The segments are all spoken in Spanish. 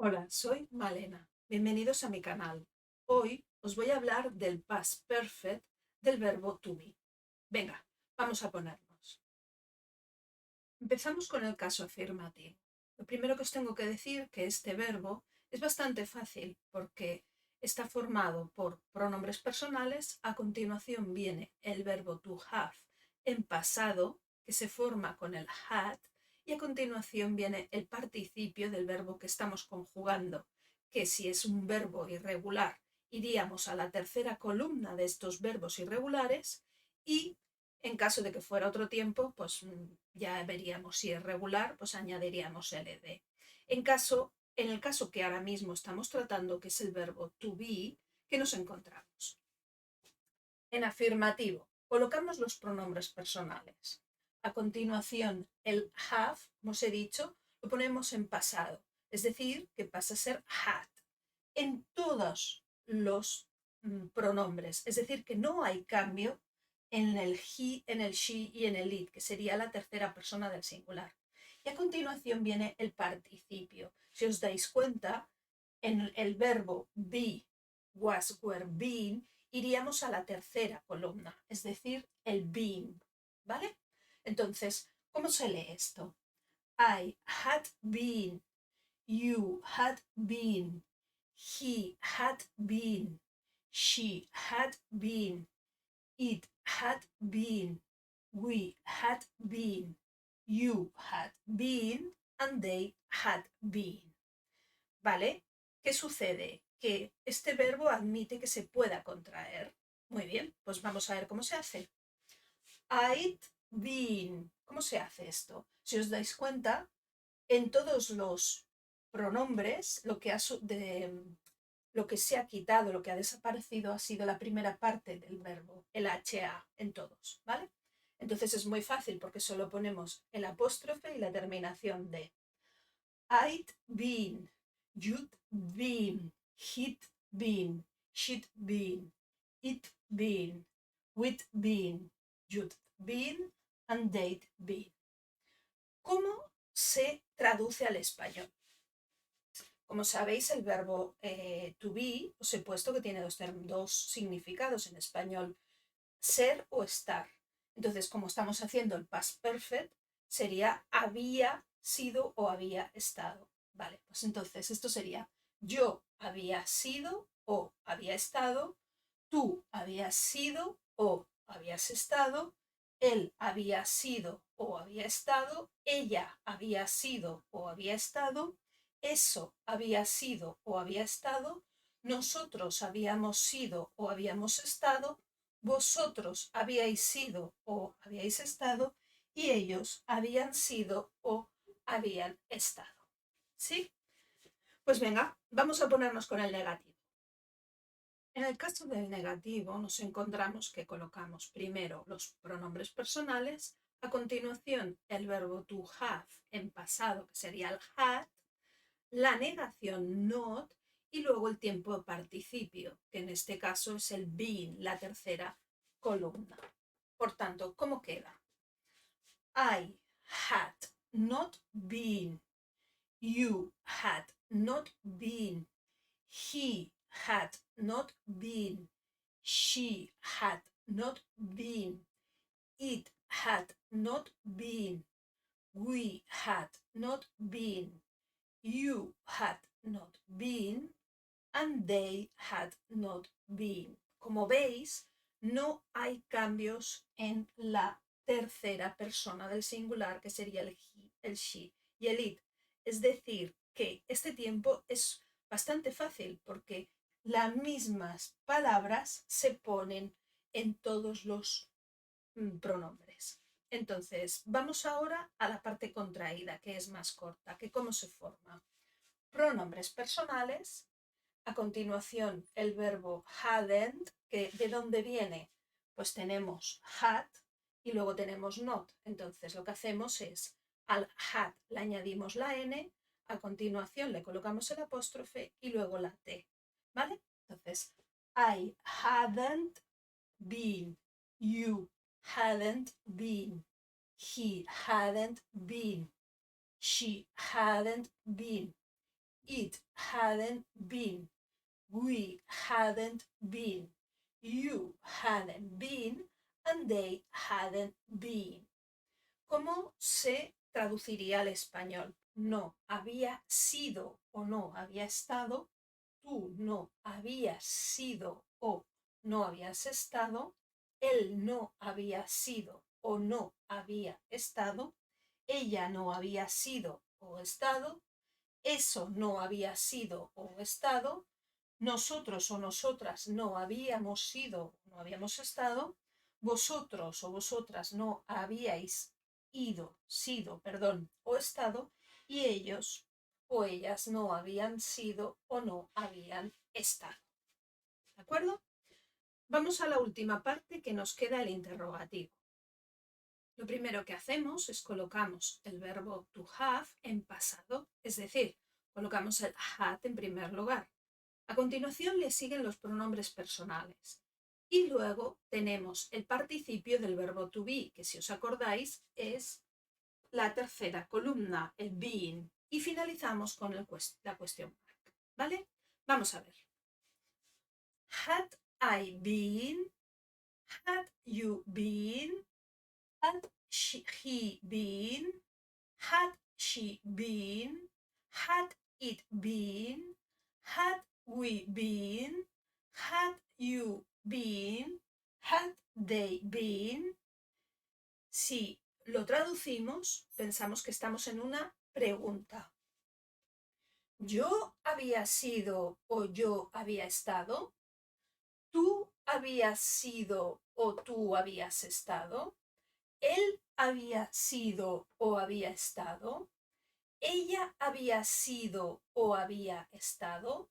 Hola, soy Malena. Bienvenidos a mi canal. Hoy os voy a hablar del past perfect del verbo to be. Venga, vamos a ponernos. Empezamos con el caso afirmativo. Lo primero que os tengo que decir que este verbo es bastante fácil porque está formado por pronombres personales. A continuación viene el verbo to have en pasado, que se forma con el had, y a continuación viene el participio del verbo que estamos conjugando, que si es un verbo irregular, iríamos a la tercera columna de estos verbos irregulares y en caso de que fuera otro tiempo, pues ya veríamos si es regular, pues añadiríamos ed. En el caso que ahora mismo estamos tratando, que es el verbo to be, ¿qué nos encontramos? En afirmativo, colocamos los pronombres personales. A continuación, el have, como os he dicho, lo ponemos en pasado, es decir, que pasa a ser had. En todos los pronombres, es decir, que no hay cambio en el he, en el she y en el it, que sería la tercera persona del singular. Y a continuación viene el participio. Si os dais cuenta, en el verbo be, was, were, been, iríamos a la tercera columna, es decir, el been, ¿vale? Entonces, ¿cómo se lee esto? I had been, you had been, he had been, she had been, it had been, we had been, you had been, and they had been. ¿Vale? ¿Qué sucede? Que este verbo admite que se pueda contraer. Muy bien, pues vamos a ver cómo se hace. I'd been. ¿Cómo se hace esto? Si os dais cuenta, en todos los pronombres lo que se ha quitado, lo que ha desaparecido ha sido la primera parte del verbo, el ha en todos, ¿vale? Entonces es muy fácil porque solo ponemos el apóstrofe y la terminación de. I'd been, you'd been, he'd been, she'd been, it been, we'd been, you'd been, and they'd been. ¿Cómo se traduce al español? Como sabéis, el verbo to be, os he puesto que tiene dos significados en español, ser o estar. Entonces, como estamos haciendo el past perfect, sería había sido o había estado. Vale, pues entonces esto sería yo había sido o había estado, tú habías sido o habías estado, él había sido o había estado, ella había sido o había estado, eso había sido o había estado, nosotros habíamos sido o habíamos estado, vosotros habíais sido o habíais estado y ellos habían sido o habían estado. ¿Sí? Pues venga, vamos a ponernos con el negativo. En el caso del negativo nos encontramos que colocamos primero los pronombres personales, a continuación el verbo to have en pasado, que sería el had, la negación not y luego el tiempo de participio, que en este caso es el been, la tercera columna. Por tanto, ¿cómo queda? I had not been, you had not been, he had not been, she had not been, it had not been, we had not been, you had not been, and they had not been. Como veis, no hay cambios en la tercera persona del singular, que sería el he, el she y el it. Es decir, que este tiempo es bastante fácil porque las mismas palabras se ponen en todos los pronombres. Entonces, vamos ahora a la parte contraída, que es más corta, que cómo se forma. Pronombres personales, a continuación el verbo hadn't, que ¿de dónde viene? Pues tenemos had y luego tenemos not. Entonces lo que hacemos es al had le añadimos la n, a continuación le colocamos el apóstrofe y luego la t. ¿Vale? Entonces, I hadn't been, you hadn't been, he hadn't been, she hadn't been, It hadn't been. We hadn't been. You hadn't been. And they hadn't been. ¿Cómo se traduciría al español? No había sido o no había estado. Tú no habías sido o no habías estado. Él no había sido o no había estado. Ella no había sido o estado. Eso no había sido o estado. Nosotros o nosotras no habíamos sido o no habíamos estado. Vosotros o vosotras no habíais sido, o estado, y ellos o ellas no habían sido o no habían estado. ¿De acuerdo? Vamos a la última parte que nos queda el interrogativo. Lo primero que hacemos es colocamos el verbo to have en pasado, es decir, colocamos el had en primer lugar. A continuación le siguen los pronombres personales. Y luego tenemos el participio del verbo to be, que si os acordáis es la tercera columna, el being. Y finalizamos con la cuestión mark. ¿Vale? Vamos a ver. Had I been? Had you been? Had he been? Had she been? Had it been? Had we been? Had you been? Had they been? Si lo traducimos, pensamos que estamos en una pregunta. ¿Yo había sido o yo había estado? ¿Tú habías sido o tú habías estado? ¿Él había sido o había estado? ¿Ella había sido o había estado?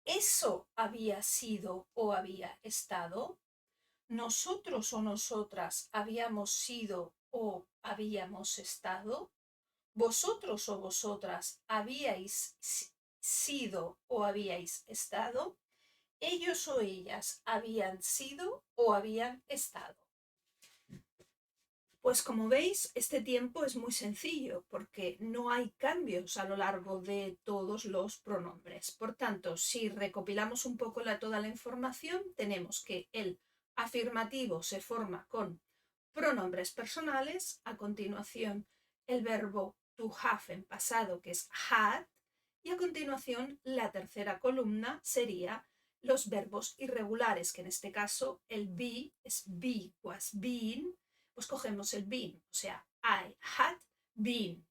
¿Eso había sido o había estado? ¿Nosotros o nosotras habíamos sido o habíamos estado? ¿Vosotros o vosotras habíais sido o habíais estado? ¿Ellos o ellas habían sido o habían estado? Pues como veis, este tiempo es muy sencillo porque no hay cambios a lo largo de todos los pronombres. Por tanto, si recopilamos un poco toda la información, tenemos que el afirmativo se forma con pronombres personales, a continuación el verbo to have en pasado, que es had, y a continuación la tercera columna sería los verbos irregulares, que en este caso el be es be, was, been, pues cogemos el been, o sea, I had been.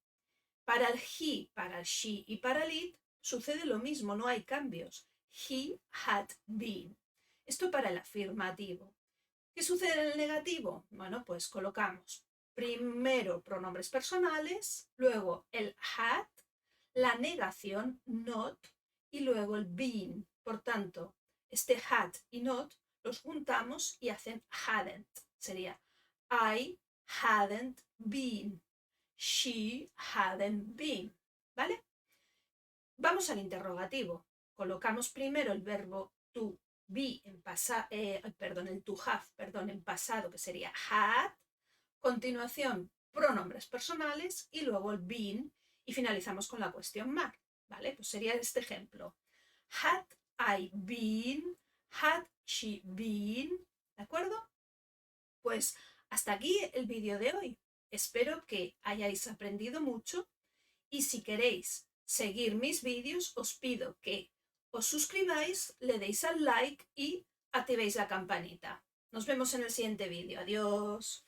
Para el he, para el she y para el it sucede lo mismo, no hay cambios. He had been. Esto para el afirmativo. ¿Qué sucede en el negativo? Bueno, pues colocamos primero pronombres personales, luego el had, la negación not y luego el been. Por tanto, este had y not los juntamos y hacen hadn't. Sería I hadn't been. She hadn't been. ¿Vale? Vamos al interrogativo. Colocamos primero el verbo to be en pasado, el to have, en pasado, que sería had. Continuación, pronombres personales y luego el been y finalizamos con la cuestión mark. ¿Vale? Pues sería este ejemplo. Had I been? Had she been? ¿De acuerdo? Pues hasta aquí el vídeo de hoy. Espero que hayáis aprendido mucho y si queréis seguir mis vídeos os pido que os suscribáis, le deis al like y activéis la campanita. Nos vemos en el siguiente vídeo. Adiós.